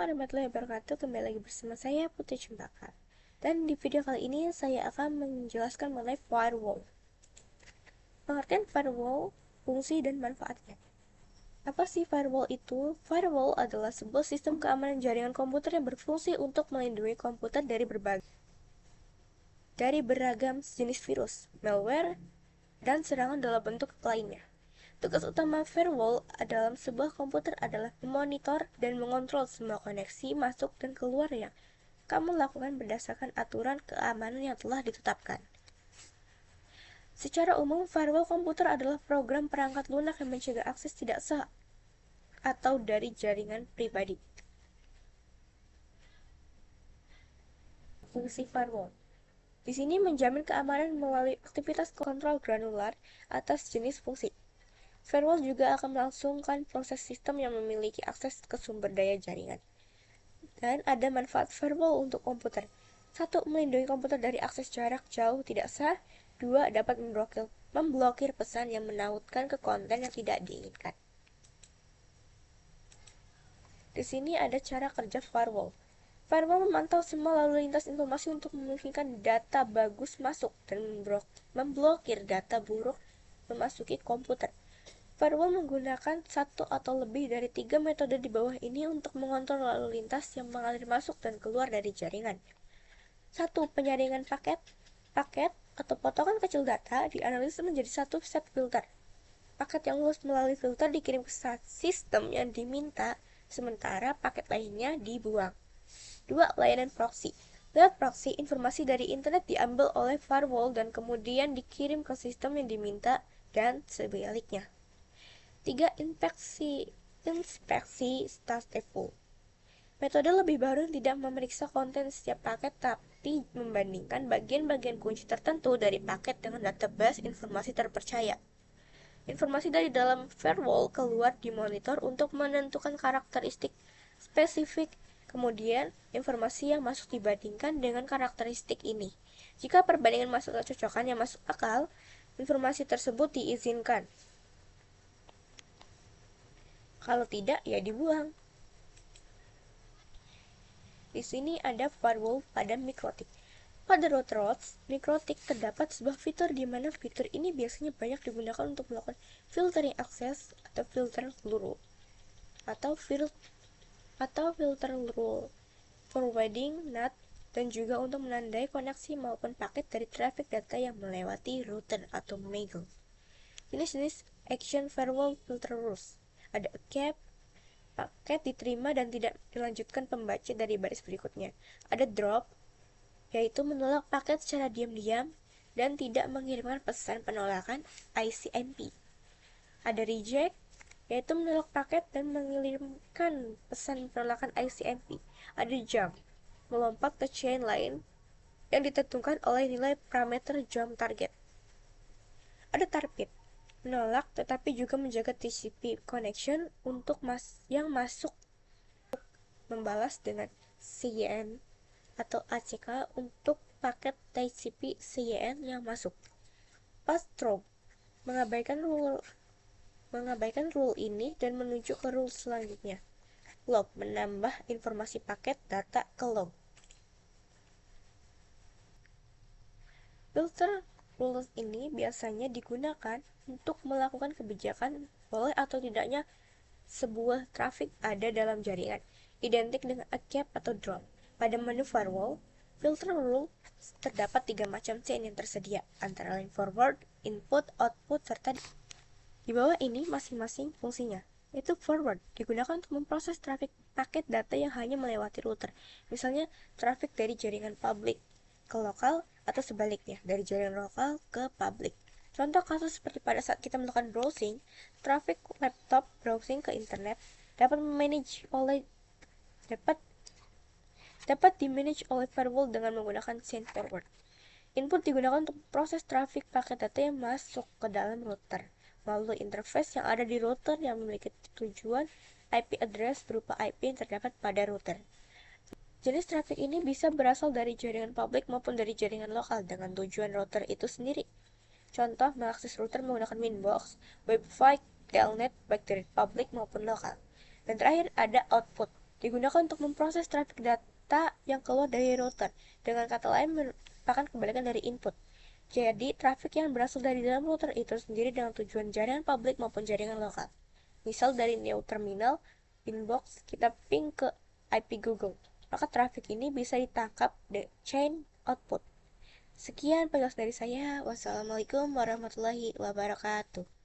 warahmatullahi wabarakatuh. Kembali lagi bersama saya Putri Cempaka. Dan di video kali ini saya akan menjelaskan mengenai firewall. Pengertian firewall, fungsi dan manfaatnya. Apa sih firewall itu? Firewall adalah sebuah sistem keamanan jaringan komputer yang berfungsi untuk melindungi komputer dari beragam jenis virus, malware, dan serangan dalam bentuk lainnya. Tugas utama firewall dalam sebuah komputer adalah memonitor dan mengontrol semua koneksi masuk dan keluar yang kamu lakukan berdasarkan aturan keamanan yang telah ditetapkan. Secara umum, firewall komputer adalah program perangkat lunak yang mencegah akses tidak sah atau dari jaringan pribadi. Fungsi firewall di sini menjamin keamanan melalui aktivitas kontrol granular atas jenis fungsi. Firewall juga akan melangsungkan proses sistem yang memiliki akses ke sumber daya jaringan. Dan ada manfaat firewall untuk komputer. 1. Melindungi komputer dari akses jarak jauh tidak sah. 2. Dapat memblokir pesan yang menautkan ke konten yang tidak diinginkan. Di sini ada cara kerja firewall. Firewall memantau semua lalu lintas informasi untuk memungkinkan data bagus masuk dan memblokir data buruk memasuki komputer. Firewall menggunakan satu atau lebih dari 3 metode di bawah ini untuk mengontrol lalu lintas yang mengalir masuk dan keluar dari jaringan. 1. Penyaringan paket. Paket atau potongan kecil data dianalisis menjadi satu set filter. Paket yang lulus melalui filter dikirim ke sistem yang diminta, sementara paket lainnya dibuang. 2. Layanan proxy. Lewat proxy, informasi dari internet diambil oleh firewall dan kemudian dikirim ke sistem yang diminta dan sebaliknya. 3. Inspeksi stateful. Metode lebih baru yang tidak memeriksa konten setiap paket tapi membandingkan bagian-bagian kunci tertentu dari paket dengan database informasi terpercaya. Informasi dari dalam firewall keluar dimonitor untuk menentukan karakteristik spesifik. Kemudian, informasi yang masuk dibandingkan dengan karakteristik ini. Jika perbandingan masuk kecocokan yang masuk akal, informasi tersebut diizinkan. Kalau tidak, ya dibuang. Di sini ada firewall pada mikrotik. Pada routers mikrotik terdapat sebuah fitur di mana fitur ini biasanya banyak digunakan untuk melakukan filtering akses atau filter rule forwarding NAT, dan juga untuk menandai koneksi maupun paket dari traffic data yang melewati router atau mail. Jenis-jenis action firewall filter rules. Ada cap, paket diterima dan tidak dilanjutkan pembaca dari baris berikutnya. Ada drop, yaitu menolak paket secara diam-diam dan tidak mengirimkan pesan penolakan ICMP. Ada reject, yaitu menolak paket dan mengirimkan pesan penolakan ICMP. Ada jump, melompat ke chain lain yang ditentukan oleh nilai parameter jump target. Ada target, menolak tetapi juga menjaga TCP connection untuk yang masuk, membalas dengan CYN atau ACK untuk paket TCP CYN yang masuk. Pass through, mengabaikan rule ini dan menuju ke rule selanjutnya. Log, menambah informasi paket data ke log. Filter rules ini biasanya digunakan untuk melakukan kebijakan boleh atau tidaknya sebuah traffic ada dalam jaringan, identik dengan a cap atau drop. Pada menu firewall, filter rule terdapat 3 macam chain yang tersedia, antara lain forward, input, output, serta di bawah ini masing-masing fungsinya. Yaitu forward digunakan untuk memproses trafik paket data yang hanya melewati router, misalnya trafik dari jaringan publik ke lokal atau sebaliknya dari jaringan lokal ke publik. Contoh kasus seperti pada saat kita melakukan browsing, trafik laptop browsing ke internet dapat dimanage oleh firewall dengan menggunakan chain forward. Input digunakan untuk proses trafik paket data yang masuk ke dalam router melalui interface yang ada di router yang memiliki tujuan IP address berupa IP yang terdapat pada router. Jenis trafik ini bisa berasal dari jaringan publik maupun dari jaringan lokal dengan tujuan router itu sendiri. Contoh, mengakses router menggunakan Winbox, Wi-Fi, Telnet, baik dari publik maupun lokal. Dan terakhir ada output, digunakan untuk memproses trafik data yang keluar dari router. Dengan kata lain, merupakan kebalikan dari input. Jadi, trafik yang berasal dari dalam router itu sendiri dengan tujuan jaringan publik maupun jaringan lokal. Misal dari new terminal, inbox, kita ping ke IP Google. Maka trafik ini bisa ditangkap the chain output. Sekian penjelasan dari saya. Wassalamualaikum warahmatullahi wabarakatuh.